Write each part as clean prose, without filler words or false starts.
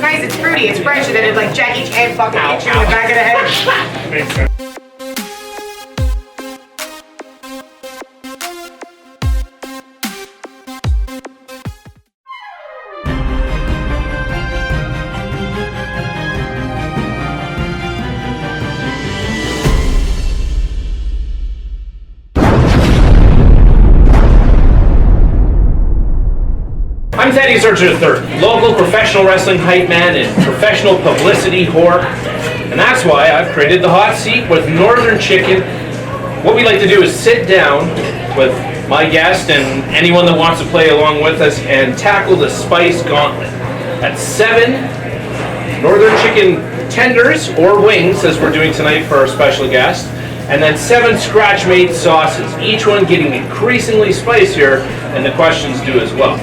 nice, it's fruity, it's fresh, and then it like Jackie Chan fucking hits you in the back of the head. Makes sense. I'm Thaddeus III, local professional wrestling hype man and professional publicity whore. And that's why I've created the hot seat with Northern Chicken. What we like to do is sit down with my guest and anyone that wants to play along with us and tackle the spice gauntlet. That's 7 Northern Chicken tenders or wings, as we're doing tonight for our special guest, and then 7 scratch-made sauces, each one getting increasingly spicier, and the questions do as well.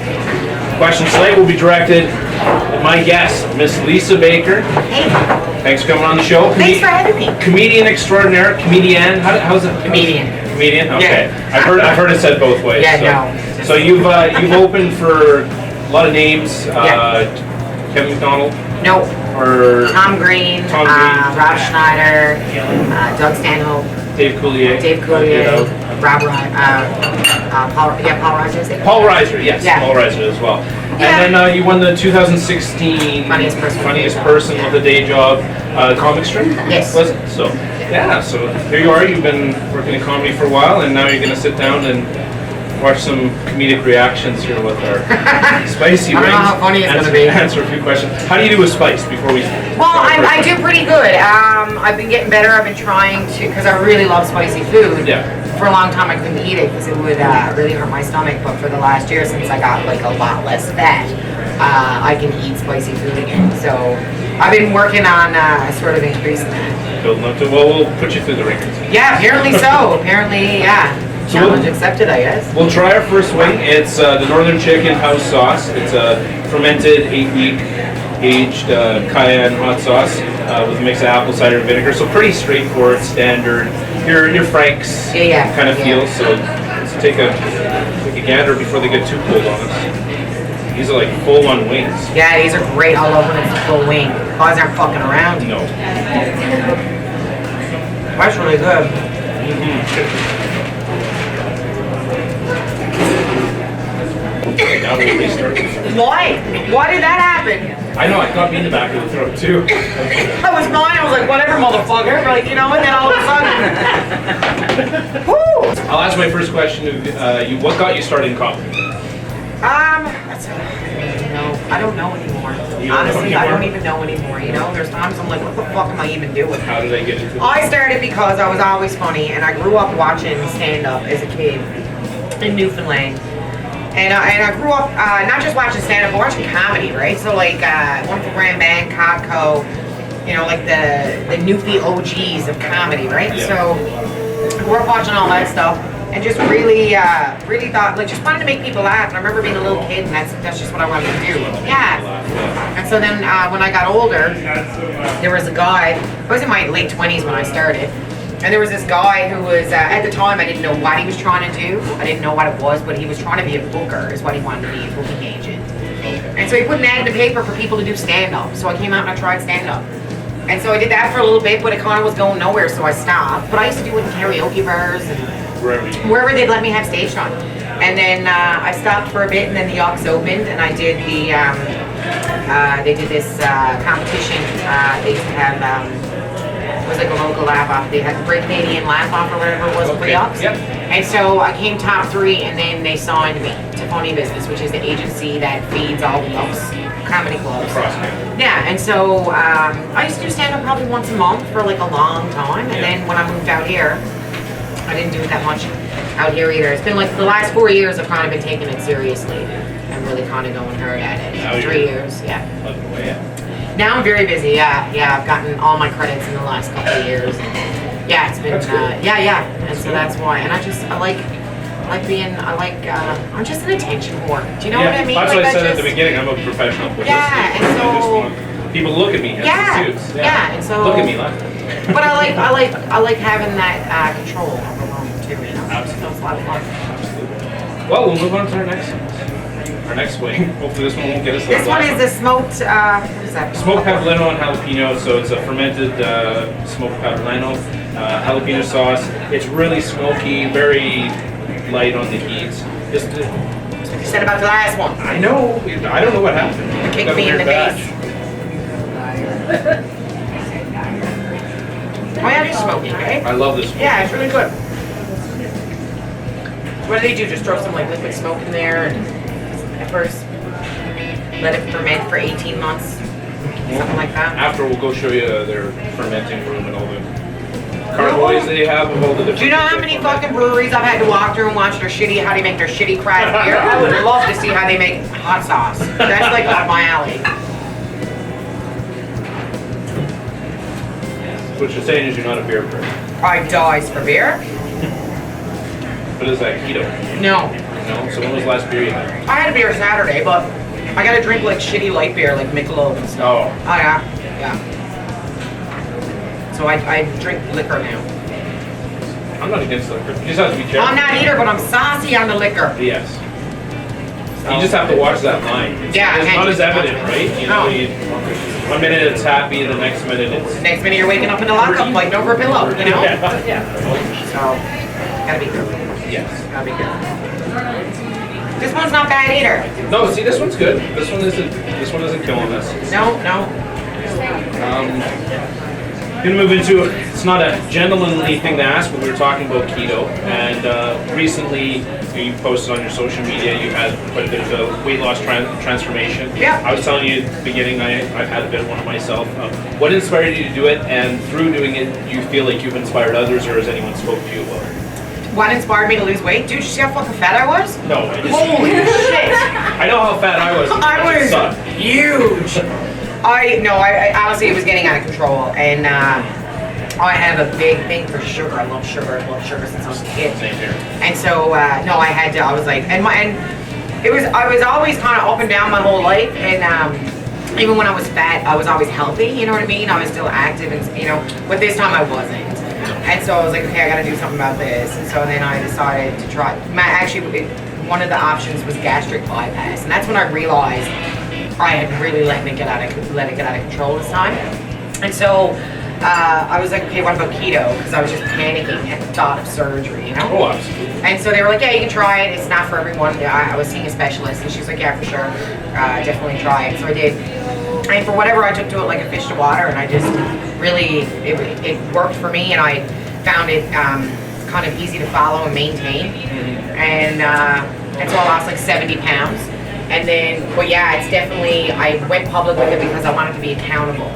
Questions tonight will be directed at my guest, Miss Lisa Baker. Hey. Thanks for coming on the show. Thanks for having me. Comedian extraordinaire, comedian. How's it? Comedian. Comedian. Okay. Yeah. I've heard it said both ways. Yeah, so, So you've opened for a lot of names. Kevin McDonald. No. Or Tom Green. Rob Schneider. Doug Stanhope. Dave Coulier. Rob Paul Reiser. Paul Reiser, yes. Yeah. Paul Reiser as well. Yeah. And then you won the 2016 Funniest person with a day job comic strip. Yes. Was it? So so here you are. You've been working in comedy for a while, and now you're going to sit down and watch some comedic reactions here with our spicy wings. I don't know how funny it's going to be. Answer a few questions. How do you do with spice before we? Well, I do pretty good. I've been getting better. I've been trying to, because I really love spicy food. Yeah. For a long time, I couldn't eat it because it would really hurt my stomach. But for the last year, since I got like a lot less fat, I can eat spicy food again. So I've been working on sort of increasing that. Building up to, well, we'll put you through the ringer. Yeah, apparently so. Apparently, yeah. So Challenge accepted, I guess. We'll try our first wing. It's the Northern Chicken house sauce. It's a fermented 8-week aged cayenne hot sauce with a mix of apple cider vinegar. So pretty straightforward, standard. Your Frank's kind of feel. So let's take a gander before they get too cold on us. These are like full-on wings. Yeah, these are great. I love when it's a full wing. Guys aren't fucking around. No. That's really good. Okay, now we'll restart. Why? Why did that happen? I know, I got me in the back of the throat too. That was mine. I was like, whatever, motherfucker. Like, you know, and then all of a sudden. Woo! I'll ask my first question of you. What got you started in comedy? I don't know anymore. Honestly, I don't even know anymore. You know, there's times I'm like, what the fuck am I even doing? How did I get into it? I started because I was always funny, and I grew up watching stand-up as a kid in Newfoundland. And I grew up not just watching stand-up, but watching comedy, right? So like Wonderful Grand Band, Codco, you know, like the Newfie OGs of comedy, right? Yeah. So I grew up watching all that stuff, and just really thought, like, just wanted to make people laugh. And I remember being a little kid, and that's just what I wanted to do. Yeah. And so then when I got older, there was a guy. I was in my late 20s when I started. And there was this guy who was, at the time, I didn't know what he was trying to do. I didn't know what it was, but he was trying to be a booker, is what he wanted to be, a booking agent. And so he put an ad in the paper for people to do stand-up. So I came out and I tried stand-up. And so I did that for a little bit, but it kind of was going nowhere, so I stopped. But I used to do it in karaoke bars and wherever they'd let me have stage time. And then I stopped for a bit, and then the Yucks opened, and I did the, they did this competition. They used to have, it was like a local laugh off. They had the Great Canadian Laugh Off or whatever it was for Yucks. Yep. And so I came top 3, and then they signed me to Funny Business, which is the agency that feeds all the Yucks comedy clubs. Yeah, and so I used to do stand-up probably once a month for like a long time, and then when I moved out here, I didn't do it that much out here either. It's been like the last 4 years I've kind of been taking it seriously and really kind of going hard at it. 3 years, yeah. Now I'm very busy, yeah. I've gotten all my credits in the last couple of years. Yeah, it's been, and so that's why. And I like being, I'm just an attention whore. Do you know what I mean? That's what I said at the beginning. I'm a professional publicist. Yeah, and so I just want people look at me as the suits. Yeah, and so look at me, laugh. But I like having that control over the moment too. You know, Absolutely. so it's a lot of fun. Absolutely. Well, we'll move on to our next wing. Hopefully, this one won't get us. This one is the smoked is that? Smoked pavlino and jalapeno, so it's a fermented smoked pavlino, jalapeno sauce. It's really smoky, very light on the heat. Just, That's what you said about the last one. I know, I don't know what happened. Kick Got a me in weird the batch. face. Oh yeah, it's smoky, okay? I love this one. Yeah, it's really good. So what do? Just throw some like liquid smoke in there and peppers. Let it ferment for 18 months. Something like that. After we'll go show you their fermenting room and all the carboys they have of all the different. Do you know how many fucking breweries I've had to walk through and watch how they make their shitty craft beer? I would love to see how they make hot sauce. That's like up my alley. What you're saying is you're not a beer person. I dies for beer. But is that keto? No. No? So when was the last beer you had? I had a beer Saturday, but I gotta drink like shitty light beer, like Michelob and stuff. Oh. Oh yeah, yeah. So I drink liquor now. I'm not against liquor. You just have to be careful. I'm not either, but I'm saucy on the liquor. Yes. You just have to watch that line. It's not as evident, right? You know, one minute it's happy, the next minute it's... Next minute you're waking up in the lockup fighting over a pillow, you know? Yeah. So, gotta be careful. Yes. Gotta be careful. This one's not bad either. No, see, this one's good. This one isn't killing us. No. Gonna move into, it's not a gentlemanly thing to ask, but we were talking about keto, and recently you posted on your social media you had quite a bit of a weight loss transformation. Yeah. I was telling you at the beginning I've had a bit of one myself. What inspired you to do it, and through doing it, do you feel like you've inspired others, or has anyone spoke to you about it? What inspired me to lose weight? Dude, you see how fucking fat I was? No, I just, Holy shit! I know how fat I was. I was Sucked. huge. I honestly, it was getting out of control, and I have a big thing for sugar. I love sugar since I was a kid. Same here. And so, no, I had to. I was like, I was always kind of up and down my whole life, and even when I was fat, I was always healthy. You know what I mean? I was still active, and but this time I wasn't. And so I was like, okay, I got to do something about this. And so then I decided to try. One of the options was gastric bypass, and that's when I realized I had really let it get out of control this time. And so I was like, okay, what about keto? Because I was just panicking at the thought of surgery, you know? Oh, absolutely. And so they were like, yeah, you can try it. It's not for everyone. I was seeing a specialist, and she was like, yeah, for sure. Definitely try it. So I did. And for whatever, I took to it like a fish to water, and I just really, it worked for me, and I found it kind of easy to follow and maintain. And so I lost like 70 pounds. And then, but yeah, it's definitely, I went public with it because I wanted to be accountable.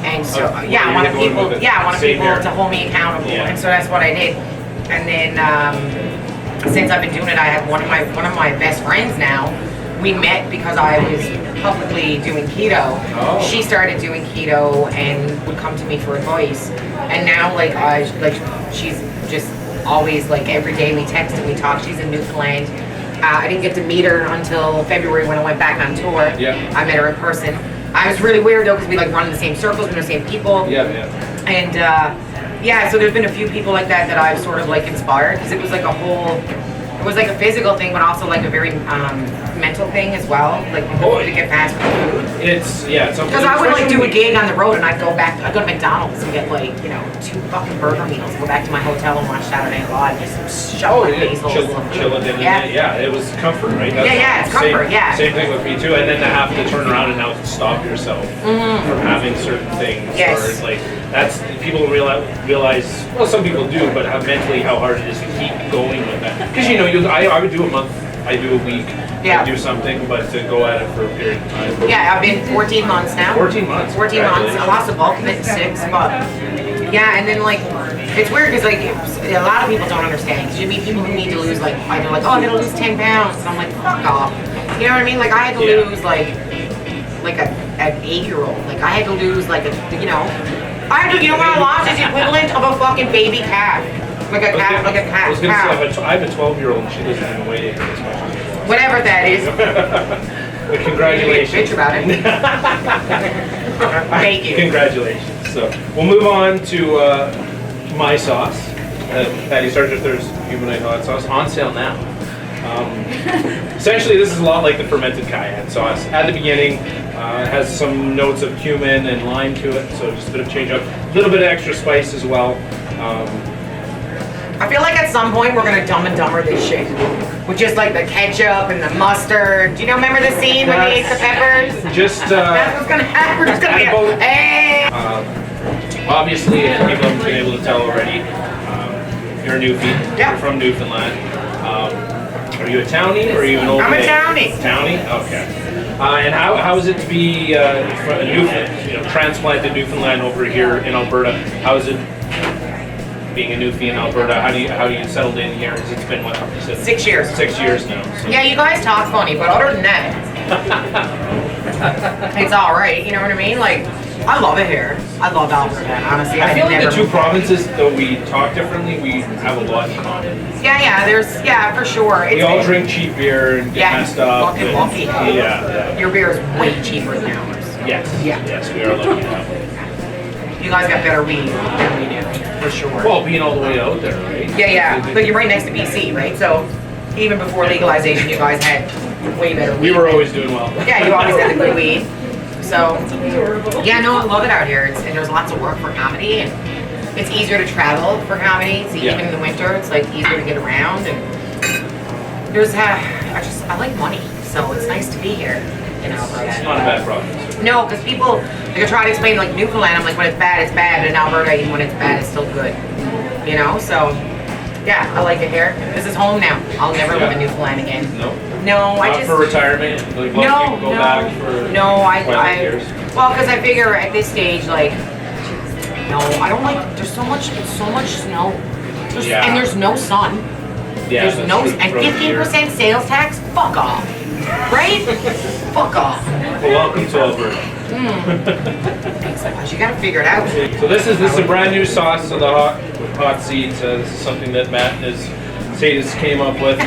And so, I wanted people to hold me accountable. Yeah. And so that's what I did. And then, since I've been doing it, I have one of my best friends now. We met because I was publicly doing keto. Oh. She started doing keto and would come to me for advice. And now, she's just always every day we text and we talk. She's in Newfoundland. I didn't get to meet her until February when I went back on tour. Yeah. I met her in person. I was really weird though because we run in the same circles, we know the same people. Yeah. And so there's been a few people like that I've sort of inspired, because it was it was a physical thing, but also a very mental thing as well. People to get fast food. It's Because I would do a gig on the road and I'd go to McDonald's and get 2 fucking burger meals, go back to my hotel and watch Saturday Night Live, just shove my face full of food. Chill it in. Yeah. It was comfort, right? It's comfort, Same thing with me too. And then to have to turn around and now stop yourself from having certain things. Yes. Or that's, people realize, well, some people do, but mentally how hard it is to keep going with that. Because I would do a month, I do a week, I do something, but to go at it for a period of time. Yeah, I've been 14 months now. 14 months. 14 months. I lost a bulk of it in 6, but yeah, and then it's weird because a lot of people don't understand, because you meet people who need to lose either oh, I'm gonna lose 10 pounds, and I'm like, fuck off. You know what I mean? I had to lose an 8-year-old. I had to lose what I lost is the equivalent of a fucking baby calf. I was gonna say, I have a 12-year-old and she doesn't even weigh as much as you. Whatever that is. But congratulations. Bitch about it. Thank you. Congratulations. So we'll move on to my sauce. Thaddeus Sergeant, there's Humanite hot sauce on sale now. Essentially, this is a lot like the fermented cayenne sauce. At the beginning, it has some notes of cumin and lime to it, so just a bit of change up. A little bit of extra spice as well. I feel like at some point we're gonna Dumb and Dumber this shit with just like the ketchup and the mustard. Do you know? Remember the scene when they ate the peppers? Just That's what's gonna happen. We're just gonna be both. hey. Obviously, people have been able to tell already. You're a Newfie. Yeah. You're from Newfoundland. Are you a townie or are you an old I'm a maid? townie. Townie? Okay. And how is it to be a Newfoundland, transplanted Newfoundland over here in Alberta? How is it being a Newfie in Alberta? How do you settled in here? Because it's been what? You said 6 years. 6 years now. So. Yeah, you guys talk funny, but other than that, it's all right. You know what I mean? Like, I love it here. I love Alberta. Honestly, I feel like never the two provinces, though we talk differently, we have a lot in common. Yeah, for sure. We all drink cheap beer and get messed up. Fucking lucky. Yeah. Your beer is way cheaper than ours. Yes. Yeah. Yes, we are lucky enough. You guys got better weed than we do, for sure. Well, being all the way out there, right? Yeah. But you're right next to BC, right? So even before legalization, you guys had way better weed. We were always doing well. Yeah, you always had the good weed. So, yeah, no, I love it out here. And there's lots of work for comedy, and it's easier to travel for comedy. So even in the winter, it's like easier to get around. And there's, I like money, so it's nice to be here in Alberta. It's not a bad province. No, because people, like, I try to explain, like, Newfoundland, I'm like, when it's bad, but in Alberta, even when it's bad, it's still good. You know, so, yeah, I like it here. This is home now. I'll never live in Newfoundland again. No? No, Not for retirement? Like, a lot of people go back for years? Well, because I figure at this stage, like, no, I don't like, there's so much snow. And there's no sun. Yeah, There's no, and 15% sales tax? Fuck off. Right? Fuck off. Well, welcome to Alberta. Thanks so much. You gotta figure it out. So this is a brand new sauce, so the hot seeds. This is something that Matt and his Thaddeus came up with.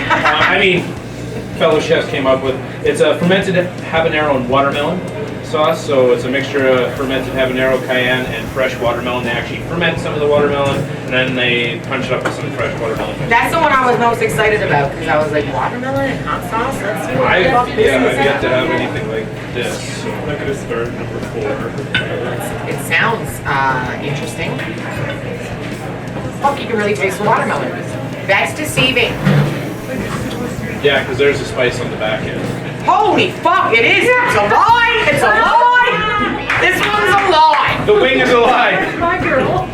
Fellow chefs came up with. It's a fermented habanero and watermelon sauce. So it's a mixture of fermented habanero, cayenne, and fresh watermelon. They actually ferment some of the watermelon, and then they punch it up with some fresh watermelon. That's the one I was most excited about, because I was like, watermelon and hot sauce? Let's see what the fuck this is. I've yet to have anything like this. So I'm not gonna start number 4. It sounds interesting. Fuck, you can really taste the watermelon. That's deceiving. Yeah, because there's a spice on the back end. Holy fuck, it is! It's a lie! It's a lie! This one's a lie! The wing is a lie! My girl.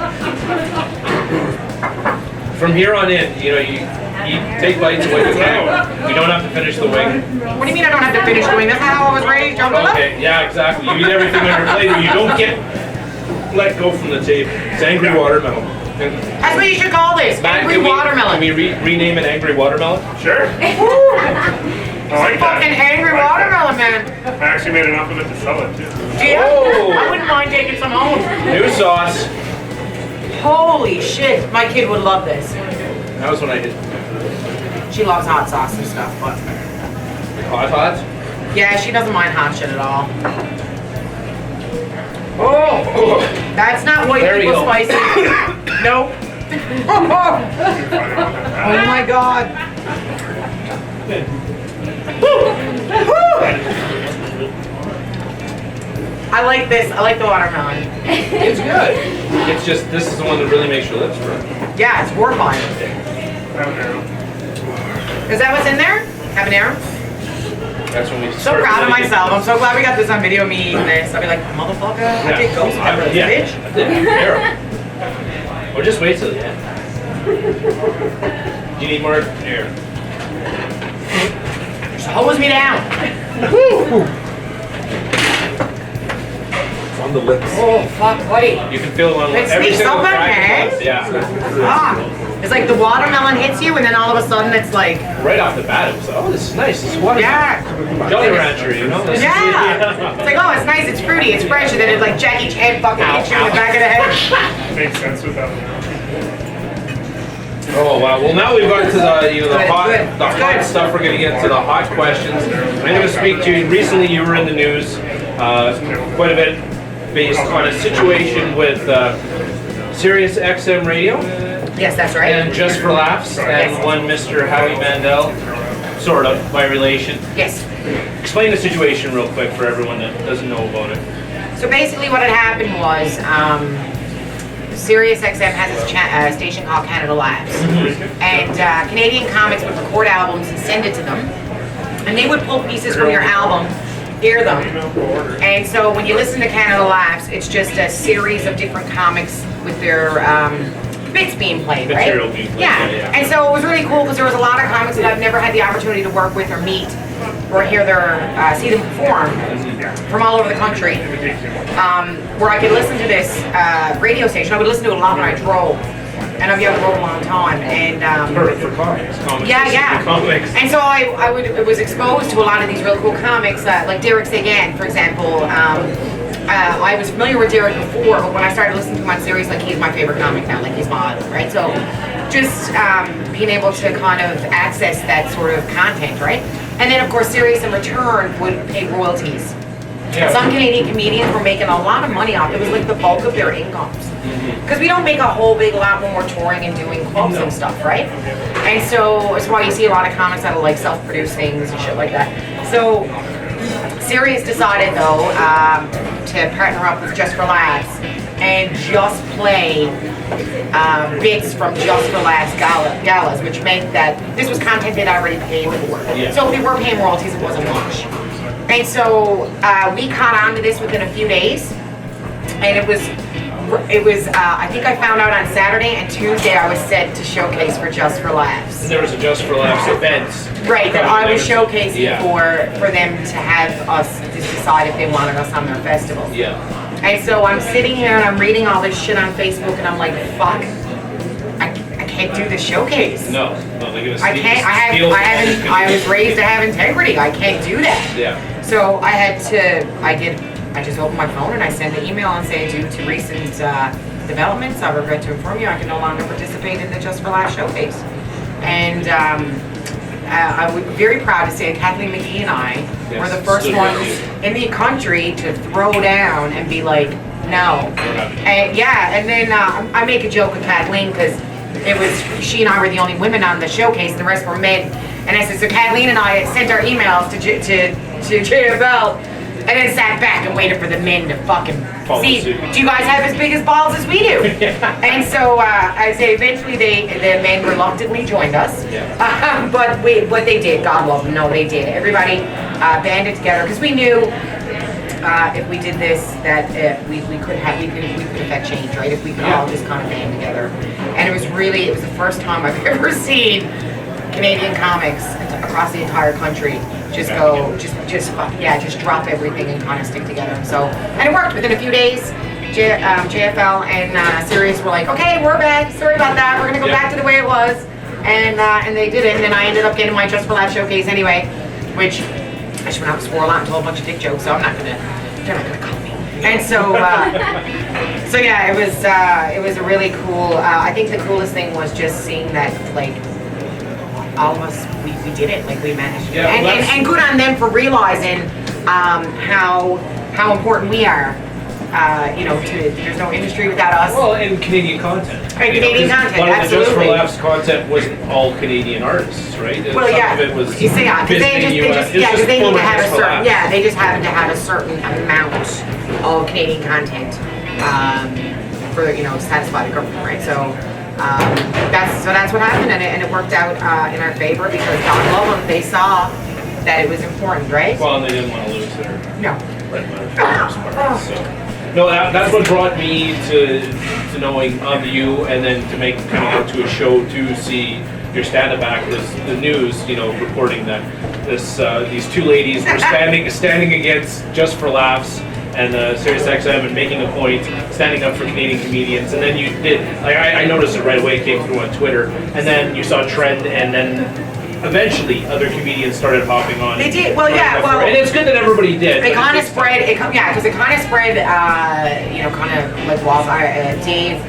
From here on in, you take bites when you can. You don't have to finish the wing. What do you mean I don't have to finish doing this? That's how I was raised, Okay, yeah, exactly. You eat everything on your plate, or you don't get let go from the tape. It's angry watermelon. That's what you should call this, angry watermelon. Can we rename it angry watermelon? Sure. I like Fucking that. angry watermelon, man. I actually made enough of it to sell it too. Yeah, Oh. I wouldn't mind taking some home. New sauce. Holy shit, my kid would love this. That was when I did She loves hot sauce and stuff, but hot. yeah, she doesn't mind hot shit at all. Oh, that's not white There you people go. spicy. Nope. Oh my god. I like this. I like the watermelon. It's good. It's just, this is the one that really makes your lips burn. Yeah, it's horrifying. Is that what's in there? Habanero? That's when we So start proud of really myself. I'm so glad we got this on video, me eating this. I'll be like, motherfucker, I did ghost pepper, Yeah. bitch. Here. Or just wait till the end. Do you need more? Here. Just hose me down. On the lips. Oh, fuck, buddy. You can feel it on It every sneaks single up on crack. hands? Yeah. Ah, it's like the watermelon hits you, and then all of a sudden it's like, Right off the bat, it was like, oh, this is nice. This is watermelon. yeah. Jolly Rancher, you know? This is- Yeah. It's like, oh, it's nice, it's fruity, it's fresh, and then it's like Jackie Chan fucking hits you in the back of the head. Makes sense with that one. Oh wow! Well, now we've got to the Good, hot good. stuff. We're going to get to the hot questions. I'm going to speak to you. Recently, you were in the news quite a bit, based on a situation with Sirius XM radio Yes, that's right. and Just for Laughs and one Mr. Howie Mandel sort of, by relation. Yes. Explain the situation real quick for everyone that doesn't know about it. So basically what had happened was, Sirius XM has a station called Canada Labs. And Canadian comics would record albums and send it to them. And they would pull pieces from your album, hear them. And so when you listen to Canada Labs, it's just a series of different comics with their bits being played, right? Material being played, yeah. And so it was really cool because there was a lot of comics that I've never had the opportunity to work with or meet or hear see them perform from all over the country. Where I could listen to this radio station. I would listen to it a lot when I drove. And I've been drove a long time. And Perfect for comics. yeah. Comics. And so I was exposed to a lot of these real cool comics, like Derek Sagan, for example. I was familiar with Derek before, but when I started listening to him on Sirius, like he's my favorite comic now, like he's my idol, right? So just being able to kind of access that sort of content, right? And then of course Sirius in return would pay royalties. Yeah. Some Canadian comedians were making a lot of money off it. It was like the bulk of their incomes. Because we don't make a whole big lot when we're touring and doing clubs and stuff, right? And so it's why you see a lot of comics that like self-produce things and shit like that. So Sirius decided though to partner up with Just for Laughs and just play bits from Just for Laughs galas, which meant that this was content they'd already paid for. Yeah. So if they were paying royalties, it wasn't much. And so we caught on to this within a few days, and it was I think I found out on Saturday, and Tuesday I was set to showcase for Just for Laughs. And there was a Just for Laughs event. Right, that I was showcasing Yeah. for them to have us to decide if they wanted us on their festival. Yeah. And so I'm sitting here and I'm reading all this shit on Facebook, and I'm like, fuck, I can't do this showcase. No, they're gonna I can't. I was raised to have integrity. I can't do that. Yeah. So I just opened my phone and I sent an email and saying, due to recent developments, I regret to inform you I can no longer participate in the Just for Laughs showcase. And I was very proud to say that Kathleen McGee and I were the first ones in the country to throw down and be like, no. And and then I make a joke with Kathleen because it was she and I were the only women on the showcase, and the rest were men. And I said, so Kathleen and I sent our emails to JFL, and then sat back and waited for the men to fucking see. Do you guys have as big as balls as we do? And so I say eventually the men reluctantly joined us. But what they did, God love them, no, they did. Everybody banded together because we knew. If we did this, that we could affect change, right? If we could all just kind of band together, and it was the first time I've ever seen Canadian comics across the entire country just drop everything and kind of stick together. So, and it worked within a few days. JFL and Sirius were like, okay, we're back. Sorry about that. We're gonna go back to the way it was, and they did it. And then I ended up getting my Just for Laughs showcase anyway, which. I just went out and swore a lot and told a bunch of dick jokes, so they're not gonna call me. And so, it was a really cool. I think the coolest thing was just seeing that, like, all of us, we did it, like we managed. Yeah, and good on them for realizing how important we are. There's no industry without us. Well, and Canadian content. Right, Canadian content, One of the Just for absolutely. Laughs content wasn't all Canadian artists, right? Well, Some yeah. of it was You see, yeah, because they need to have a certain. Yeah. They just happen to have a certain amount of Canadian content for to satisfy the government, right? So that's what happened, and it worked out in our favor because God love them, they saw that it was important, right? Well, and they didn't want to lose their No. bread and butter for the most part, so. No, that's what brought me to knowing of you, and then to make coming out to a show to see your stand-up act was the news, reporting that these two ladies were standing against Just for Laughs and Sirius XM and making a point, standing up for Canadian comedians, and then you did. Like I noticed it right away. It came through on Twitter, and then you saw a trend, and then eventually other comedians started hopping on. They did. Well, yeah. Well, and it's good that everybody did. It kind of spread. Because it kind of spread. Kind of like wildfire. Dave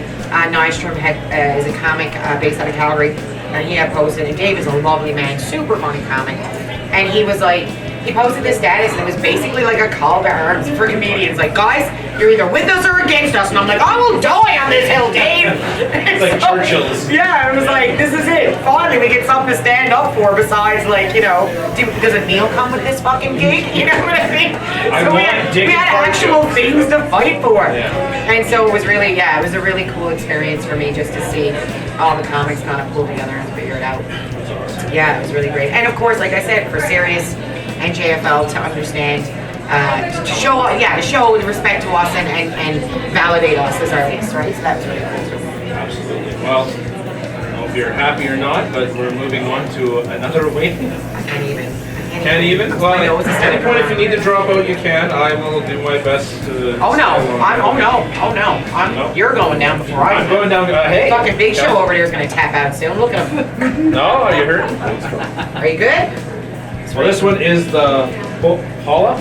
Nystrom is a comic based out of Calgary, and he had posted. And Dave is a lovely man, super funny comic, and he was like. He posted this status and it was basically like a call to arms for comedians. Like, guys, you're either with us or against us. And I'm like, I will die on this hill, Dave. It's like Churchill's. Yeah, it was like, this is it. Finally, we get something to stand up for besides, like, you know, does a meal come with this fucking gig? You know what I mean? So we had actual things to fight for. Yeah. And so it was really, it was a really cool experience for me just to see all the comics kind of pull together and figure it out. Yeah, it was really great. And of course, like I said, for Sirius and JFL to understand, to show the respect to us and validate us as artists, right? So that was really cool too. Absolutely. Well, I don't know if you're happy or not, but we're moving on to another awakening. I can't even. Can't even? Well, at any point, if you need to drop out, you can. I will do my best to... Oh no. You're going down before I I'm going down, hey. Fucking Big Show over there is going to tap out soon. Look at him. No, are you hurt? Are you good? Well, this one is the Hola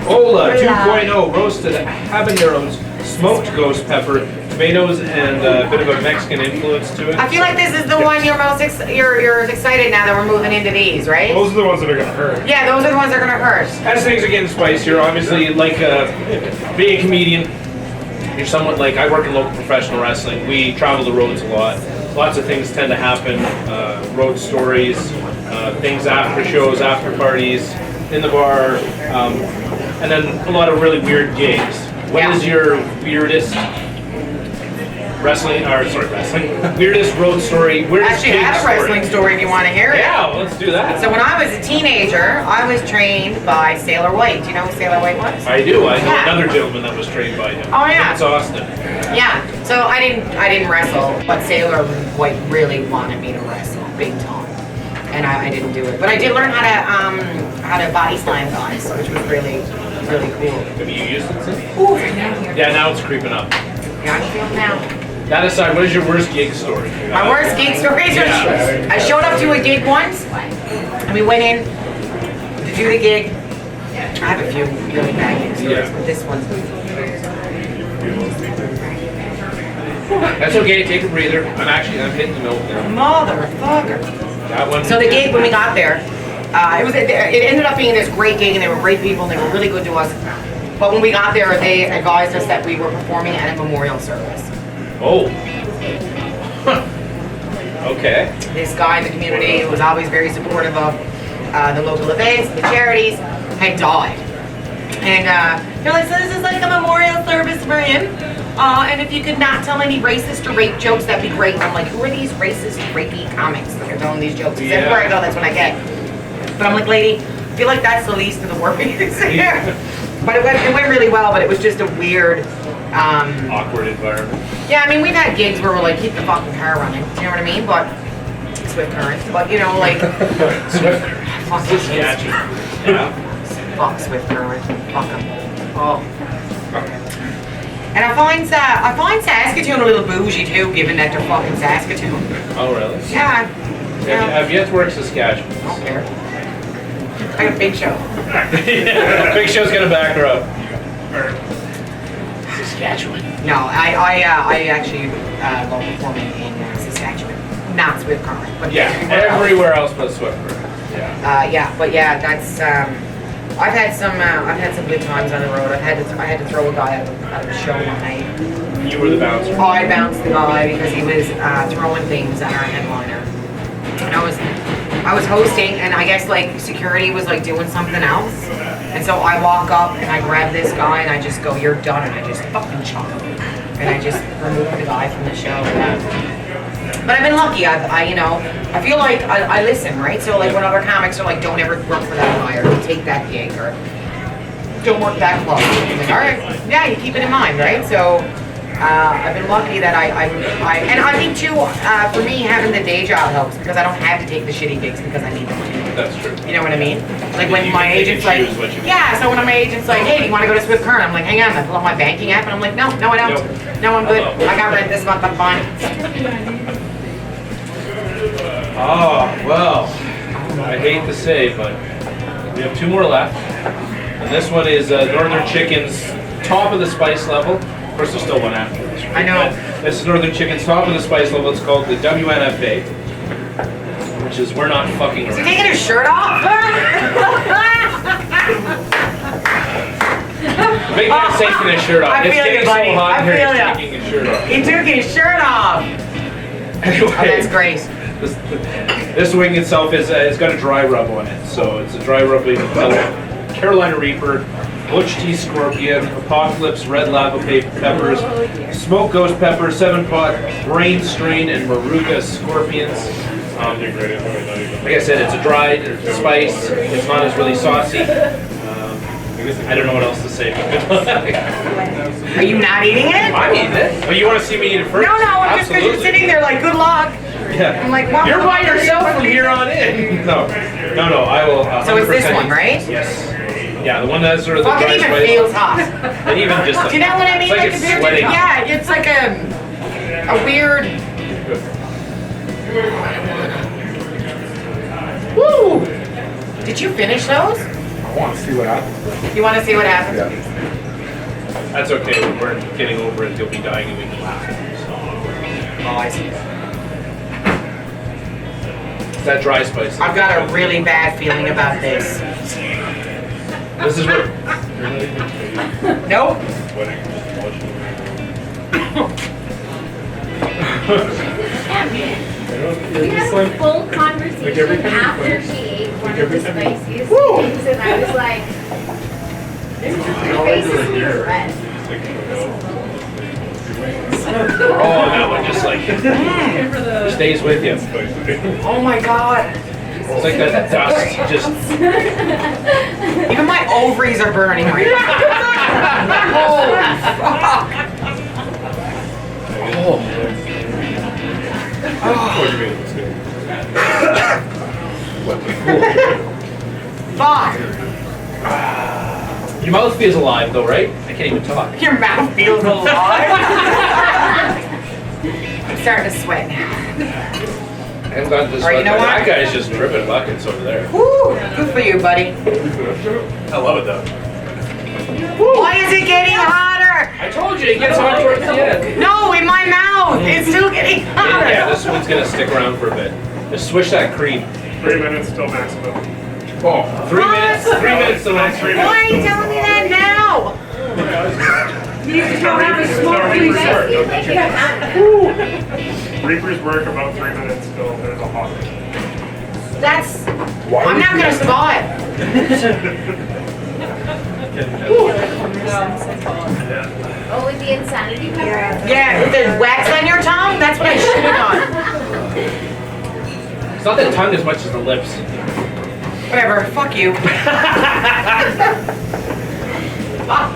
2.0 roasted habaneros, smoked ghost pepper, tomatoes, and a bit of a Mexican influence to it. I feel like this is the one you're most you're excited now that we're moving into these, right? Those are the ones that are gonna hurt. Yeah, those are the ones that are gonna hurt. As things are getting spicier, obviously, like being a comedian, you're somewhat like, I work in local professional wrestling. We travel the roads a lot. Lots of things tend to happen, road stories, things after shows, after parties, in the bar, and then a lot of really weird gigs. What is your weirdest weirdest road story? Weirdest Actually, I have a wrestling story if you want to hear it. Yeah, well, let's do that. So when I was a teenager, I was trained by Sailor White. Do you know who Sailor White was? I do. I know another gentleman that was trained by him. Oh yeah. It's Austin. Yeah. So I didn't wrestle, but Sailor White really wanted me to wrestle big time, and I didn't do it. But I did learn how to body slam guys, which was really cool. Have you used it since? Ooh, right now here. Yeah, now it's creeping up. Yeah, I feel now. That aside, what is your worst gig story? My worst gig story is I showed up to a gig once, and we went in to do the gig. I have a few really bad gig stories, but this one's... That's okay, take a breather. I'm hitting the note now. Motherfucker. That one. So the gig, when we got there, it ended up being this great gig, and they were great people, and they were really good to us. But when we got there, they advised us that we were performing at a memorial service. Oh. Okay. This guy in the community who was always very supportive of the local events, the charities, had died. And they're like, so this is like a memorial service for him. And if you could not tell any racist or rape jokes, that'd be great. And I'm like, who are these racist, rapey comics that are telling these jokes? Because everywhere I go, that's what I get. But I'm like, lady, I feel like that's the least of the worries. But it went really well, but it was just a weird... awkward environment. Yeah, I mean, we've had gigs where we're like, keep the fucking car running. You know what I mean? But... Swift current. But, you know, like... Fuck Sketchy. Yeah. Fuck Swift current. Fuck them. Oh. And I find Saskatoon a little bougie too, given that they're fucking Saskatoon. Oh, really? Yeah. Have you yet to work Saskatchewan? I don't care. I got a Big Show. Big Show's gonna back her up. Saskatchewan. No, I actually go performing in Saskatchewan, not Swift current, but everywhere else but Swift current. That's. I've had some good times on the road. I had to throw a guy out of a show one night. You were the bouncer. Oh, I bounced the guy because he was throwing things at our headliner. And I was hosting, and I guess like security was like doing something else. And so I walk up and I grab this guy and I just go, "You're done," and I just fucking chuck him. And I just removed the guy from the show. But I've been lucky. I feel like I listen, right? So like when other comics are like, don't ever work for that guy, or don't take that gig, or don't work that club. I'm like, all right, yeah, you keep it in mind, right? So I've been lucky that and I think too, for me, having the day job helps because I don't have to take the shitty gigs because I need the money. That's true. You know what I mean? Like when my agent's like, so when my agent's like, hey, do you want to go to Swift Current? I'm like, hang on, I pull up my banking app and I'm like, no, I don't. Nope. No, I'm good. I got rent this month, I'm fine. Oh, well, I hate to say, but we have 2 more left. And this one is Northern Chicken's top of the spice level. Of course, there's still one after this. Right? I know. But this is Northern Chicken's top of the spice level. It's called the WNFA, which is We're Not Fucking Is he Around. taking his shirt off? Big man's taking his shirt off. I It's feel getting you, so buddy. hot I in here, feel he's ya. taking his shirt off. He took his shirt off. Anyway, Oh, that's great. this wing itself it's got a dry rub on it. So it's a dry rub of Carolina Reaper, Butch Tea Scorpion, Apocalypse Red Lava Peppers, Smoked Ghost Pepper, 7-Pot, Brain Strain, and Maruga Scorpions. Like I said, it's a dried spice. It's not as really saucy. I don't know what else to say. Are you not eating it? I'm eating it. But you want to see me eat it first? No, just because you're Absolutely. sitting there like, good luck. Yeah. I'm like, what? You're by yourself from here on in. No, I will. So it's this 100% one, right? Yes. Yeah, the one that's sort of the Fuck, it dry even spice. feels hot. And even just Do you know what I mean? It's like Like, it's compared to, sweating. yeah, it's like a weird. Woo! Did you finish those? I want to see what happens. You want to see what happens? Yeah. That's okay. We're getting over it. You'll be dying and we can laugh. Oh, I see. It's that dry spice. I've got a really bad feeling about this. This is what. Nope. We had a full conversation after she ate one of the spiciest things, and I was like, her face is red. Oh, that one just like stays with you. Oh my god. It's like that dust just. Even my ovaries are burning right now. Holy fuck. Fuck. Your mouth feels alive though, right? I can't even talk. Your mouth feels alive. I'm starting to sweat now. I haven't gotten this Or you know that what? guy's just dripping buckets over there. Woo! Good for you, buddy. I love it though. Why is it getting hotter? I told you, it gets hot towards the end. No, in my mouth. It's still getting hotter. Yeah, this one's gonna stick around for a bit. Just swish that cream. 3 minutes till maximum. Oh, 3 minutes? 3 minutes to last 3 Why minutes. are you telling me that now? Reapers work about 3 minutes till there's a hot. That's. I'm not gonna survive. Oh, with the insanity pepper? Yeah, with the wax on your tongue, that's what I should have done. It's not the tongue as much as the lips. Whatever, fuck you. Fuck.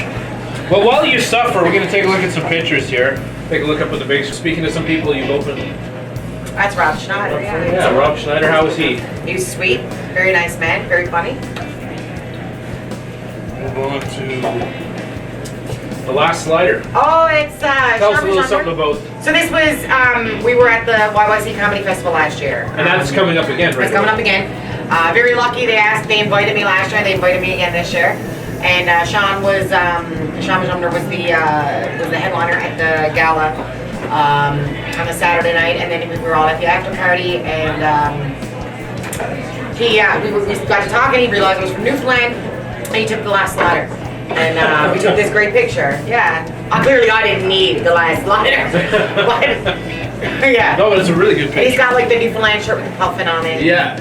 Well, while you suffer, we're gonna take a look at some pictures here. Take a look up at the big. Speaking to some people you've opened. That's Rob Schneider, yeah. Yeah, Rob Schneider, how was he? He was sweet, very nice man, very funny. Move on to the last slider. Oh, it's Tell us a Sean little Chandler. something about. So this was, we were at the YYC Comedy Festival last year. And that's coming up again, right? It's coming up again. Very lucky they invited me last year, they invited me again this year. And Sean Chandler was the headliner at the gala on a Saturday night, and then we were all at the after party, and we got to talk, and he realized I was from Newfoundland, and he took the last slider. And we took this great picture. Yeah. Clearly I didn't need the last slider. But, yeah. No, but it's a really good And he's picture. got like the Newfoundland shirt with the puffin on it. Yeah.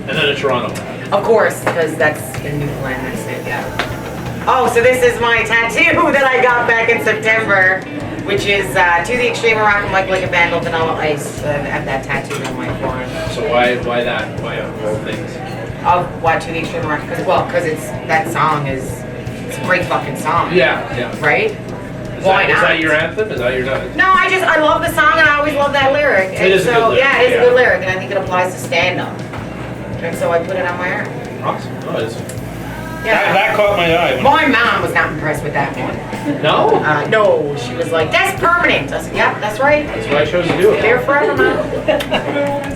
And then a Toronto. Of course, because that's in Newfoundland, that's it, yeah. Oh, so this is my tattoo that I got back in September, which is To the Extreme Moroccan Like a Vandal Vanilla Ice. I have that tattooed on my forearm. So why that? Why of all things? Of what, To the Extreme Moroccan? Because it's that song is it's a great fucking song. Yeah. Right? Is Why that, not? Is that your anthem? Is that your? No, I love the song and I always love that lyric. It is a good lyric, Yeah, it is yeah. a good lyric and I think it applies to stand-up. And so I put it on my arm. Awesome. Oh, it's, Yeah. that caught my eye. My mom was not impressed with that one. No? No, she was like, that's permanent. I said, yeah, that's right. That's why I chose to do it. There forever, mom.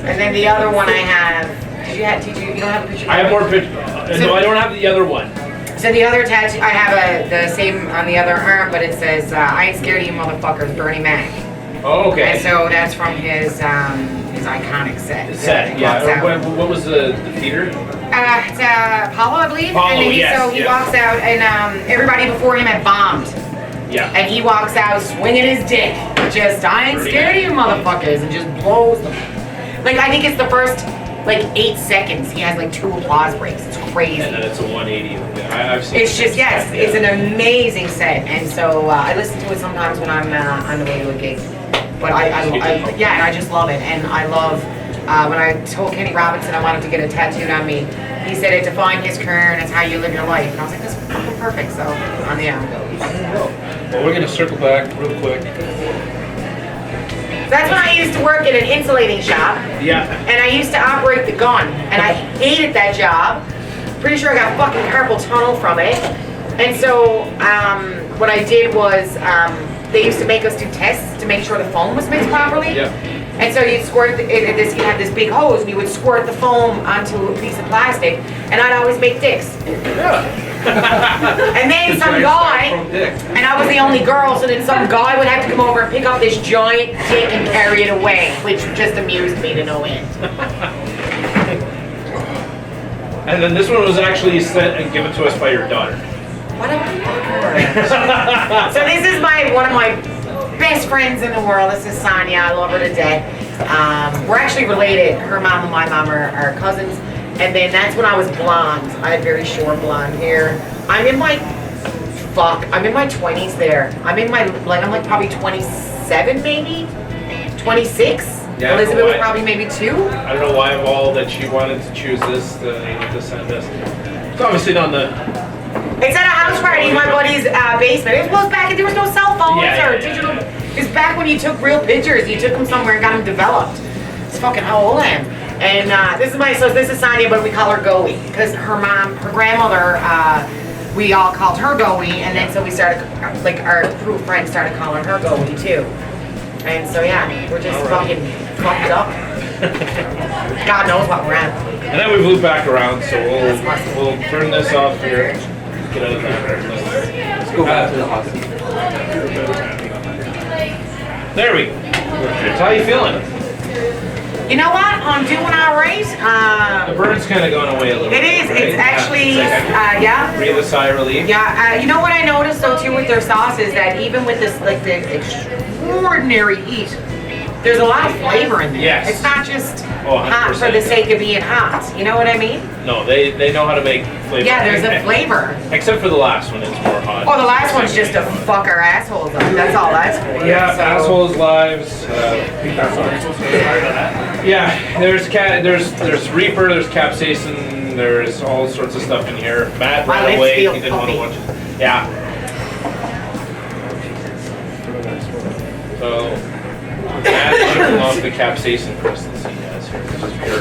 And then the other one I have, you don't have a picture? I have more pictures. No, I don't have the other one. So the other tattoo, I have the same on the other arm, but it says, I ain't scared of you motherfuckers, Bernie Mac. Oh, okay. And so that's from his iconic set. Set, He walks yeah. out. What was the theater? It's Apollo, I believe. Apollo, and then yes, so he yeah. walks out, and everybody before him had bombed. Yeah. And he walks out swinging his dick. Just, I ain't scared of you motherfuckers. And just blows them. Like, I think it's the first, 8 seconds. He has, 2 applause breaks. It's crazy. And then it's a 180. I've seen It's just, yes, it's an amazing set. And so I listen to it sometimes when I'm on the way to a gig. But yeah, and I just love it. And I love, when I told Kenny Robinson I wanted to get it tattooed on me, he said it defined his career and it's how you live your life. And I was like, that's fucking perfect. So, on the arm. Well, we're gonna circle back real quick. That's when I used to work in an insulating shop. Yeah. And I used to operate the gun. And I hated that job. Pretty sure I got fucking carpal tunnel from it. And so, what I did was, they used to make us do tests to make sure the foam was mixed properly. Yeah. And so you'd squirt, you had this big hose, and you would squirt the foam onto a piece of plastic, and I'd always make dicks. Yeah. And then some guy, and I was the only girl, so then some guy would have to come over and pick up this giant dick and carry it away, which just amused me to no end. And then this one was actually sent and given to us by your daughter. What a fucker. So this is one of my best friends in the world. This is Sonia. I love her to death. We're actually related. Her mom and my mom are cousins. And then that's when I was blonde. I had very short blonde hair. I'm in my 20s there. I'm probably 27 maybe? 26? Yeah, Elizabeth was probably maybe 2? I don't know why of all that she wanted to choose this to send us. It's obviously not the. It's at a house party in my buddy's basement. It was back, there was no cell phones or digital. It's back when you took real pictures. You took them somewhere and got them developed. It's fucking how old I am. And this is Sonia, but we call her Goey. Because her grandmother, we all called her Goey. And then so we started, our crew of friends started calling her Goey too. And so yeah, we're just fucking fucked up. God knows what we're at. And then we moved back around, so we'll turn this off here. Get out of that. Let's go back to the hot seat. There we go. How you feeling? You know what? I'm doing all right. The burn's kind of gone away a little bit. It is. Right? It's actually, yeah. Breathe a sigh of relief. Yeah. You know what I noticed though too with their sauce is that even with this the extraordinary heat, there's a lot of flavor in there. Yes. It's not just 100%. hot for the sake of being hot. You know what I mean? No, they know how to make flavor. Yeah, there's a flavor. Except for the last one, it's more hot. Oh, the last one's just to fuck our assholes up. That's all that's for. Yeah, so. assholes' lives. Yeah, there's Reaper, there's capsaicin, there's all sorts of stuff in here. Matt My ran lips away. feel He didn't want to puffy. watch it. Yeah. So Matt shooting off the capsaicin crystals he has here. It's just pure,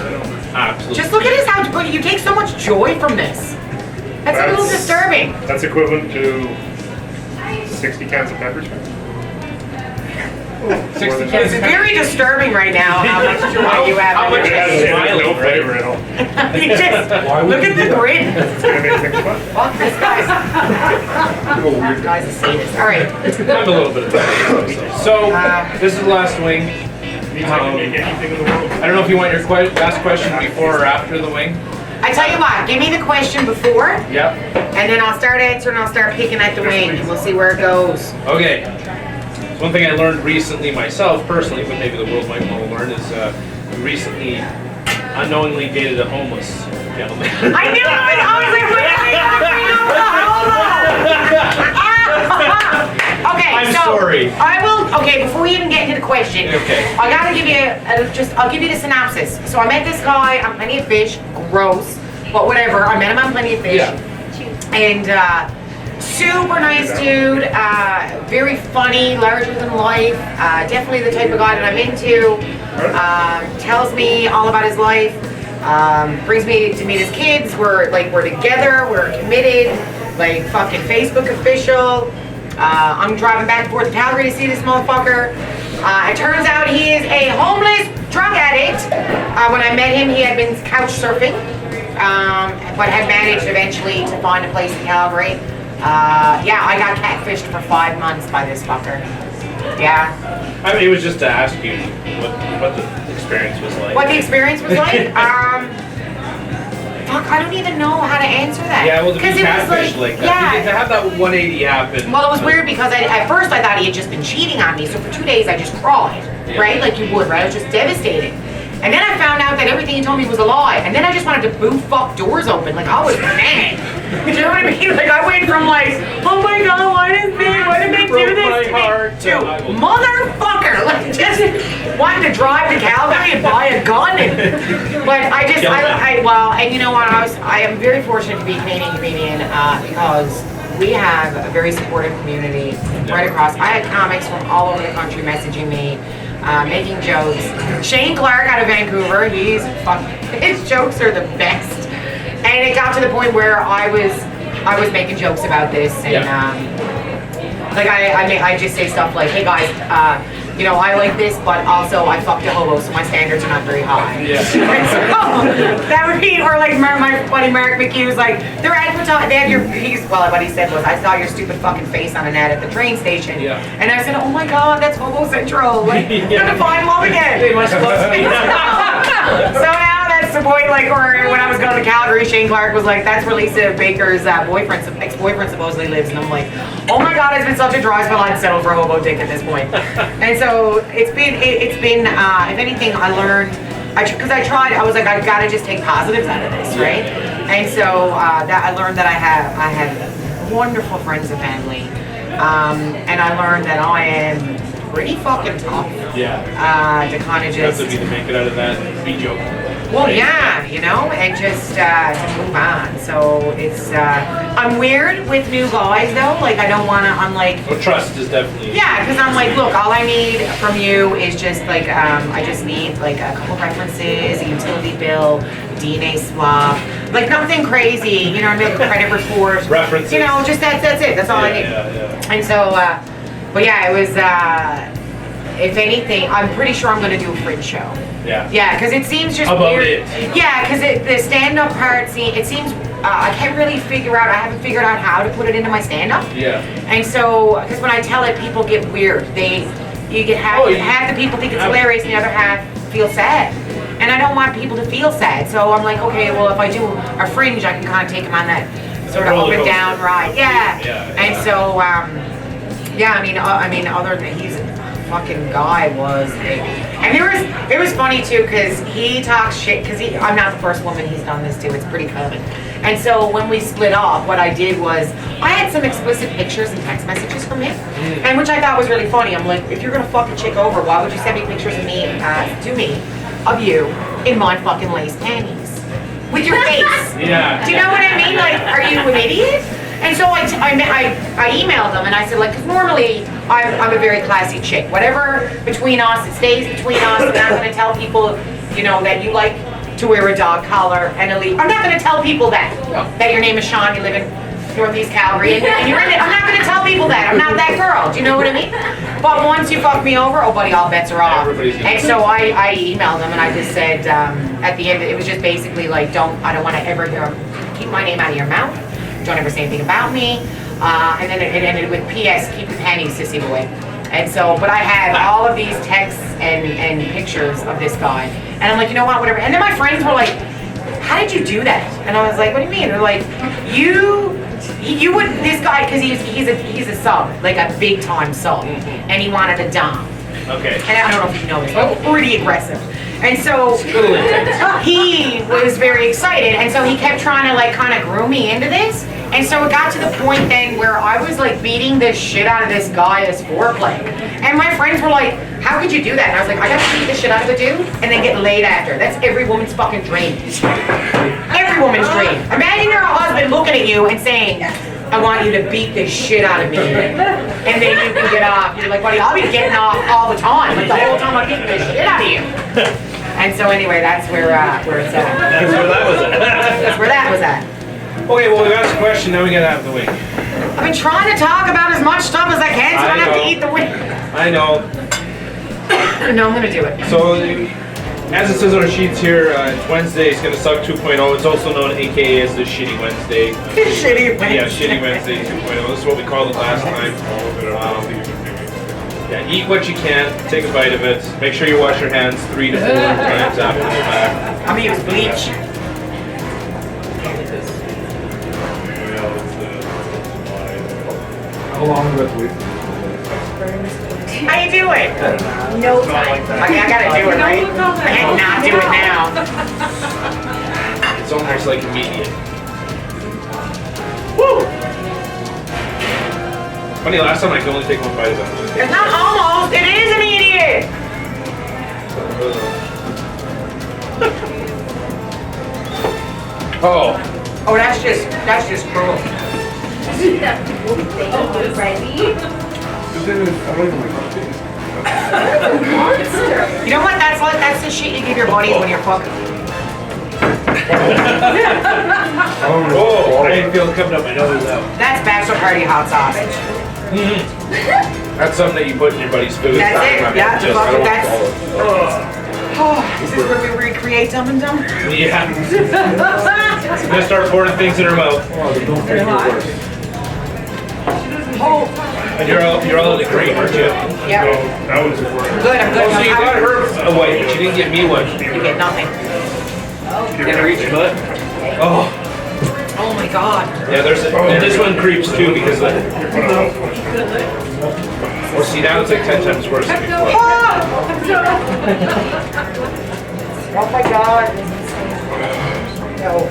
absolute. Just look at his how you take so much joy from this. That's a little disturbing. That's equivalent to 60 cans of pepper spray. 60 It's cans. very disturbing right now how much joy you have. How much It has Smiling, no right? flavor at all. You just look at the grin. It's gonna make things fun. Fuck this guy's. This guy's a sadist. All right. I'm a little bit of a So, this is the last wing. Means I can make anything in the world. I don't know if you want your last question before or after the wing. I tell you what, give me the question before, Yep. and then I'll start answering. I'll start picking at the wing, and we'll see where it goes. Okay. So one thing I learned recently myself, personally, but maybe the world might want to learn, is recently unknowingly dated a homeless gentleman. I knew it. I was like, wait. Okay, I'm so sorry. I will. Okay, before we even get into the question, Okay. I gotta give you I'll give you the synopsis. So I met this guy on Plenty of Fish. Gross, but whatever. I met him on Plenty of Fish, and super nice dude. Very funny, larger than life. Definitely the type of guy that I'm into. Tells me all about his life. Brings me to meet his kids. We're together. We're committed. Like fucking Facebook official. I'm driving back and forth to Calgary to see this motherfucker. It turns out he is a homeless drug addict. When I met him, he had been couch surfing, but had managed eventually to find a place in Calgary. Yeah, I got catfished for 5 months by this fucker. Yeah. I mean, it was just to ask you what the experience was like. What the experience was like? Fuck, I don't even know how to answer that. Yeah, well, to be 'Cause it was catfish like that. yeah. To have that 180 happen. Well, it was weird because at first I thought he had just been cheating on me. So for 2 days I just cried, right? Like you would, right? I was just devastated. And then I found out that everything he told me was a lie. And then I just wanted to boo fuck doors open. Like I was mad. You know what I mean? Like I went from like, oh my god, why did they do this to me? To motherfucker, like just wanting to drive to Calgary and buy a gun. But I well, and you know what? I am very fortunate to be Canadian because we have a very supportive community right across. I had comics from all over the country messaging me. Making jokes. Shane Clark out of Vancouver, his jokes are the best. And it got to the point where I was making jokes about this, and like I just say stuff like, hey guys, you know, I like this, but also I fucked a hobo, so my standards are not very high. Yeah. So, that would be, or like my buddy Mark McHugh was like, they're advertising, they have your, what he said was, I saw your stupid fucking face on an ad at the train station. Yeah. And I said, oh my god, that's Hobo Central. Like, I'm gonna find love again. They must love me. So now that's the point, like, or when I was going to Calgary, Shane Clark was like, that's where Lisa Baker's ex-boyfriend supposedly lives. And I'm like, oh my god, it's been such a dry spell, I'd settle for hobo dick at this point. And so it's been, if anything, I learned, because I was like, I've got to just take positives out of this, right? And so that I learned that I have wonderful friends and family. And I learned that I am pretty fucking tough. Yeah. To kind of just... to make it out of that and be joking. Well, yeah, you know, and just to move on. So it's, I'm weird with new guys though. Like I don't want to, I'm like... Well, trust is definitely... Yeah, because I'm like, look, all I need from you is just like, I just need like a couple references, a utility bill, DNA swab, like nothing crazy, you know what I mean, like a credit report. References. You know, just that's it, that's all I need. Yeah. And so, but yeah, it was, if anything, I'm pretty sure I'm going to do a fringe show. Yeah. Yeah, because it seems just About weird. it. Yeah, because the stand-up part, it seems, I can't really I haven't figured out how to put it into my stand-up. Yeah. And so, because when I tell it, people get weird. Half the people think it's hilarious and the other half feel sad. And I don't want people to feel sad. So I'm like, okay, well, if I do a fringe, I can kind of take them on that sort of up and down ride. Yeah. And so, I mean, other than he's a fucking guy was, and it was funny too because he talks shit because I'm not the first woman he's done this to. It's pretty common. And so when we split up, what I did was I had some explicit pictures and text messages from him, and which I thought was really funny. I'm like, if you're gonna fuck a chick over, why would you send me pictures of of you in my fucking lace panties with your face? Yeah. Do you know what I mean? Like, are you an idiot? And so I emailed them and I said, like, because normally I'm a very classy chick. Whatever between us, it stays between us. I'm not going to tell people, you know, that you like to wear a dog collar and a leaf. I'm not going to tell people that your name is Sean, you live in Northeast Calgary, and you're in it. I'm not going to tell people that. I'm not that girl. Do you know what I mean? But once you fuck me over, oh, buddy, all bets are off. And so I emailed them and I just said, at the end, it was just basically like, I don't want to ever keep my name out of your mouth. Don't ever say anything about me. And then it ended with P.S. Keep the panties, sissy boy. And so, but I have all of these texts and pictures of this guy. And I'm like, you know what, whatever. And then my friends were like, how did you do that? And I was like, what do you mean? They're like, you would, this guy, because he's a sub, like a big time sub. And he wanted a dom. Okay. And I don't know if you know this, but pretty aggressive. And so he was very excited, and so he kept trying to like kind of groom me into this. And so it got to the point then where I was like beating the shit out of this guy as foreplay. And my friends were like, how could you do that? And I was like, I gotta beat the shit out of a dude and then get laid after. That's every woman's fucking dream. Every woman's dream. Imagine your husband looking at you and saying, I want you to beat the shit out of me. And then you can get off. You're like, buddy, I'll be getting off all the time. Like the whole time I'm beating the shit out of you. And so anyway, that's where it's at. That's where that was at. That's where that was at. Okay, well, we got a question, now we gotta have the wing. I've been trying to talk about as much stuff as I can so I don't have to eat the wing. I know. No, I'm gonna do it. So, as it says on our sheets here, it's Wednesday, it's gonna suck 2.0. It's also known aka as the Shitty Wednesday. Shitty Wednesday. Yeah, Shitty Wednesday 2.0. This is what we called it last time. Yeah, eat what you can, take a bite of it. Make sure you wash your hands 3 to 4 times after the fact. I'm gonna use bleach. How long was it? How you doing? No time. Okay, I gotta do it, right? I can't not do it now. It's almost like immediate. Woo! Funny, last time I could only take 1 bite of it. It's not almost, it is immediate. Oh, Oh, that's just cruel. Ready? You know what that's like? That's the shit you give your buddies when you're fucking. oh, I didn't feel it coming up my nose out. That's bachelor party hot sausage. That's something that you put in your buddy's food. That's it. Yeah, Just, fuck, I don't that's. want to follow it. Oh, is this where we recreate Dumb and Dumber? Yeah. I'm gonna start pouring things in her mouth. Oh, And you're all in the green, aren't you? yeah. That was I'm good. I'm good. Oh, so you got her a white, but you didn't get me one. You get nothing. Can I reach your butt? Oh. Oh my god. Yeah, and this one creeps too because like, well, see now it's like 10 times worse than before. Oh my god. No.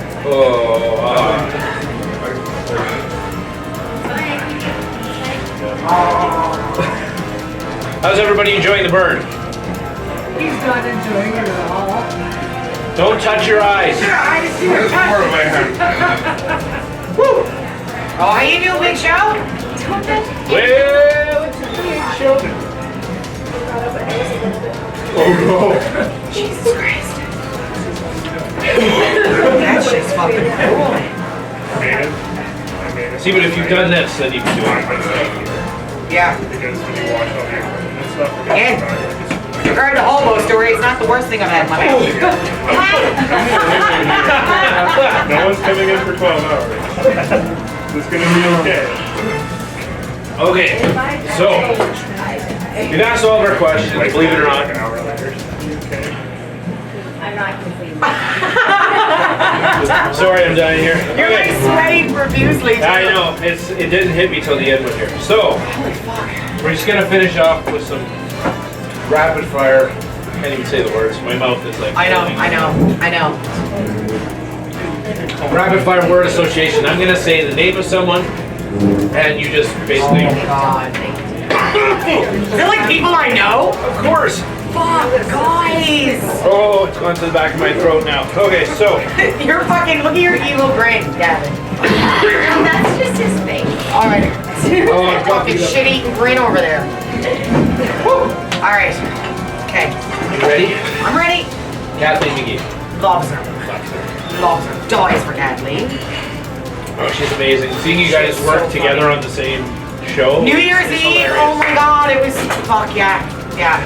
How's everybody enjoying the burn? He's not enjoying it at all. Don't touch your eyes. Oh, how you doing, Big Show? Well, it's a big show. Oh no. Jesus Christ. That's just fucking cool. See, but if you've done this, then you can do it. Yeah. Because when you wash all your equipment and stuff, Again. You heard the hobo story. It's not the worst thing I've had in my life. no one's coming in for 12 hours. It's gonna be okay. Okay, so we've asked all of our questions, believe it or not. An hour later. Okay. I'm not completely. Sorry, I'm dying here. You're like sweating profusely. Too. I know, it didn't hit me till the end here. So, we're just gonna finish off with some rapid fire. I can't even say the words. My mouth is like. I know. Rapid fire word association. I'm gonna say the name of someone, and you just basically. Oh god. They're like people I know? Of course. Fuck, guys. Oh, it's gone to the back of my throat now. Okay, so. You're fucking, look at your evil grin, Gavin. That's just his face. Alright. Oh, I'm Fucking shit-eating grin over there. Alright. Okay. You ready? I'm ready. Kathleen McGee. Loves her. Loves her. Dies for Kathleen. Oh, she's amazing. Seeing you guys work together on the same show. New Year's is Eve, hilarious. oh my god, it was, fuck yeah. Yeah.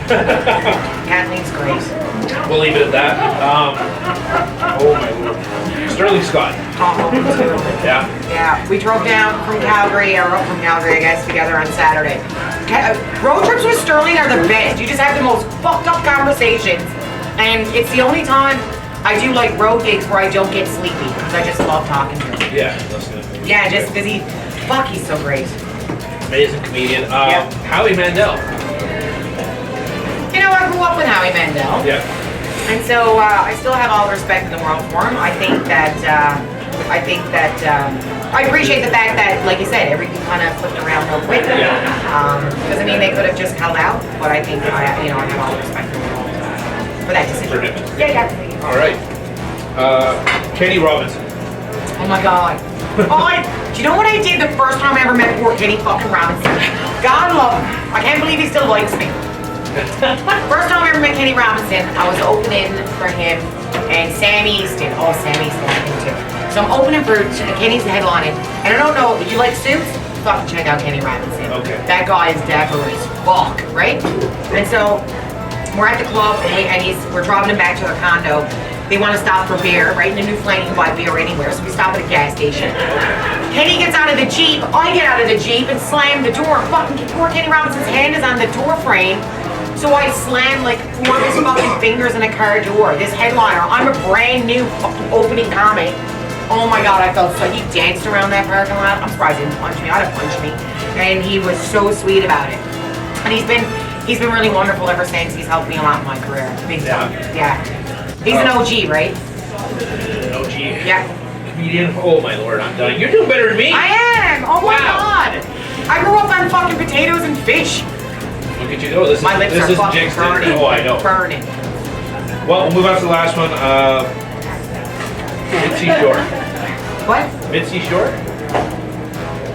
Kathleen's great. We'll leave it at that. Oh my lord. Sterling Scott. Oh, too. Yeah. Yeah, we drove down from Calgary, or up from Calgary, I guess, together on Saturday. Road trips with Sterling are the best. You just have the most fucked up conversations. And it's the only time I do like road gigs where I don't get sleepy, because I just love talking to him. Yeah, listen to me. Yeah, just because he's so great. Amazing comedian. Yeah. Howie Mandel. You know, I grew up with Howie Mandel. Yeah. And so I still have all the respect in the world for him. I think that I appreciate the fact that, like you said, everything kind of flipped around real quick. Yeah. Because I mean, they could have just held out, but I think I have all the respect in the world for that decision. For him. Yeah. All right. Kenny Robinson. Oh my God. Do you know what I did the first time I ever met poor Kenny fucking Robinson? God love him. I can't believe he still likes me. First time I ever met Kenny Robinson, I was opening for him and Sam Easton. Oh, Sam Easton, I think too. So I'm opening for Kenny's headlining, and I don't know, if you like suits? Fucking check out Kenny Robinson. Okay. That guy is dapper as fuck, right? And so we're at the club, and we're driving him back to their condo, They want to stop for beer, right? In the Newfoundland, you can buy beer anywhere, so we stop at a gas station. Kenny gets out of the Jeep, I get out of the Jeep and slam the door. Fucking poor Kenny Robinson's hand is on the door frame. So I slam like 4 of his fucking fingers in a car door. This headliner, I'm a brand new fucking opening comic. Oh my God, I felt so, he danced around that parking lot. I'm surprised he didn't punch me, I'd have punched me. And he was so sweet about it. And he's been really wonderful ever since. He's helped me a lot in my career. Big time. Yeah. He's an OG, right? OG. Yeah. Comedian. Oh my Lord, I'm dying. You're doing better than me. I am! Oh my Wow. God! I grew up on fucking potatoes and fish. Look at you go. This My lips is are fucking jinxed. burning. Oh, I know. Burning. Well, we'll move on to the last one. Mitzi Shore. What? Mitzi Shore?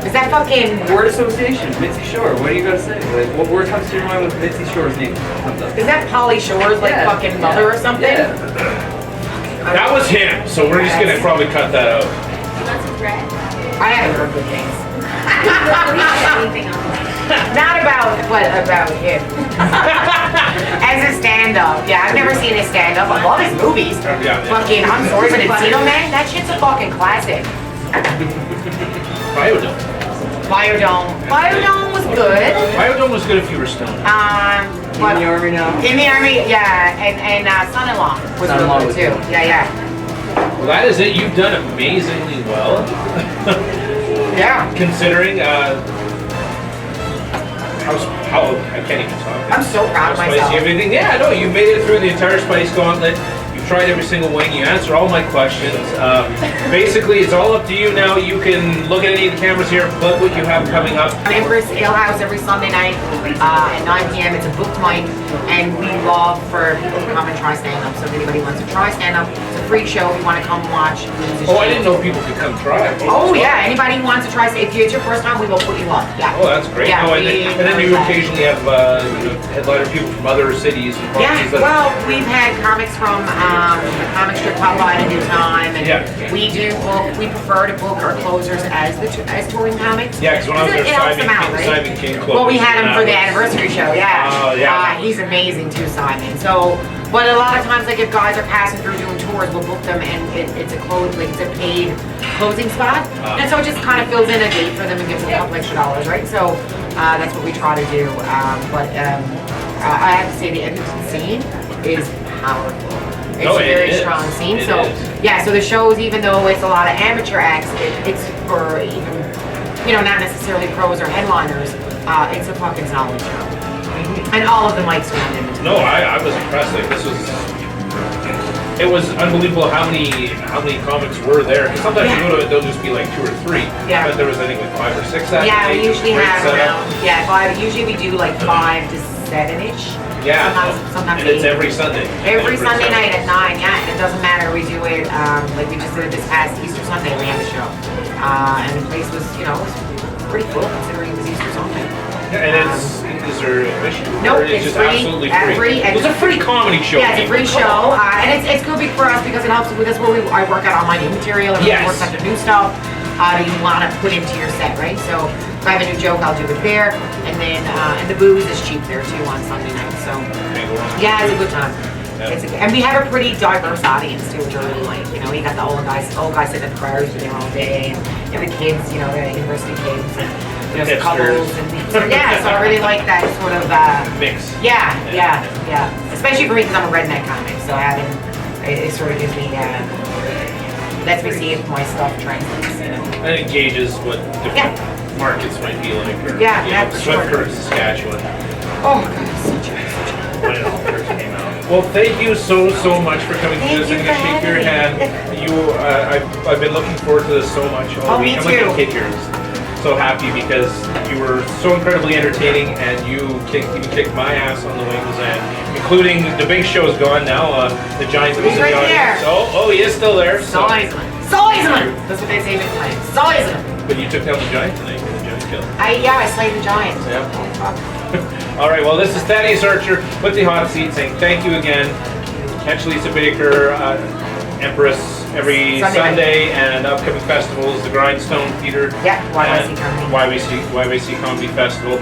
Is that fucking... Word association, Mitzi Shore. What do you gotta say? Like, what word comes to your mind with Mitzi Shore's name? Comes up. Is that Polly Shore's like Yeah. fucking mother or something? Yeah. That was him, so we're just gonna probably cut that out. That's a threat. I haven't heard good things. Anything else? Not about him. As a stand-up. Yeah, I've never seen his stand-up. I love his movies. Yeah. Fucking, I'm sorry, but Encino Man, that shit's a fucking classic. Biodome. Biodome was good. Biodome was good if you were stoned. But In the army now? in the army, yeah, and Son-in-Law was Son-in-Law really was good too. good. Yeah. Well, that is it. You've done amazingly well. Yeah. Considering how I can't even talk. I'm so proud of How myself. spicy everything. Yeah, I know. You made it through the entire Spice Gauntlet. You've tried every single wing. You answer all my questions. Basically, it's all up to you now. You can look at any of the cameras here, plug what you have coming up. On Empress Ale House every Sunday night at 9 p.m. It's a booked mic, and we love for people to come and try stand-up. So if anybody wants to try stand-up, it's a free show. If you want to come watch. Oh, I didn't know people could come try. Oh yeah, anybody who wants to try, if it's your first time, we will put you up. Yeah. Oh, that's great. Yeah, Oh, and then you occasionally have headliner people from other cities and Yeah, provinces. that- well, we've had comics from the comic strip Pop By to New Time, and Yeah. we prefer to book our closers as touring comics. Yeah, because when I was there, It helps them out, right? Simon King closed. Well, we had him and for that the was- anniversary show, yeah. Oh, yeah. He's amazing too, Simon. So, but a lot of times, like if guys are passing through doing tours, we'll book them, and it's a paid closing spot, and so it just kind of fills in a date for them and gives them a couple extra dollars, right? So that's what we try to do. I have to say the Edmonton scene is powerful. It's Oh, a it very is. strong scene. It So is. yeah, so the shows, even though it's a lot of amateur acts, it's for even not necessarily pros or headliners. It's a fucking solid show, and all of the mics are on Edmonton. No, I was impressed. Like it was unbelievable how many comics were there. 'Cause sometimes you go to it, there'll just be like 2 or 3. Yeah. But there was I think like 5 or 6 that Yeah, night. we usually Great have setup. around usually we do like 5 to 7-ish. Yeah. Sometimes and it's 8. every Sunday. Every Sunday night at 9, yeah, and it doesn't matter. We do it like we just did it this past Easter Sunday. We had a show, and the place was, it was pretty full considering it was Easter Sunday. Yeah, and is there admission? Nope, Or it's it's just free. absolutely Free. free. It was a free comedy show. Yeah, it's a free people. show, and it's good for us because it helps with this where I work out all my new material and Yes. we work out the new stuff that you want to put into your set, right? So if I have a new joke, I'll do it there, and then and the booze is cheap there too on Sunday night. So Can't go wrong. yeah, it's a good time. Yeah. And we have a pretty diverse audience too, which I really like. You got the old guys sitting at the bars with them all day, and you have the kids, the university kids, and the Hipsters. couples, and yeah. So I really like that sort of. Mix. Yeah. Especially for me because I'm a redneck comic, so having it sort of gives me lets me see if my stuff translates. And it gauges what different markets might be like. Or, Yeah, you know, that's sure. Swift, Saskatchewan. Oh god, such a When it all first came out. Well, thank you so much for coming to this. I'm Thank you gonna for shake your having hand. I've been looking forward to this so much all Oh, me week. I'm like too. a kid here. So happy because you were so incredibly entertaining, and you kicked my ass on the wings, and including the big show's gone now. The Giant was He's in right the audience. there. Oh, he is still there. So. Soisman! That's what they say in Newfoundland. Soisman! But you took down the Giant tonight. The Giant killed. I slayed the giant. Yeah. Oh, fuck. All right, well, this is Thaddeus Archer with the Hot Seat saying thank you again. Catch Lisa Baker, Empress, every Sunday and upcoming festivals, the Grindstone Theater. Yeah, YYC and Comedy. YYC Comedy Festival.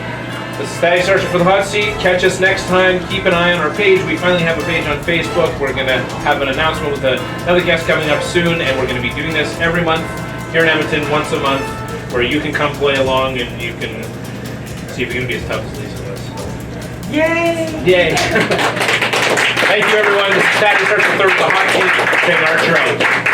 This is Thaddeus searching for the hot seat. Catch us next time. Keep an eye on our page. We finally have a page on Facebook. We're going to have an announcement with another guest coming up soon, and we're going to be doing this every month here in Edmonton, once a month, where you can come play along and you can see if you're going to be as tough as Lisa was. Yay! Yay! Thank you, everyone. This is Thaddeus searching for the hot seat. Saying Archer out.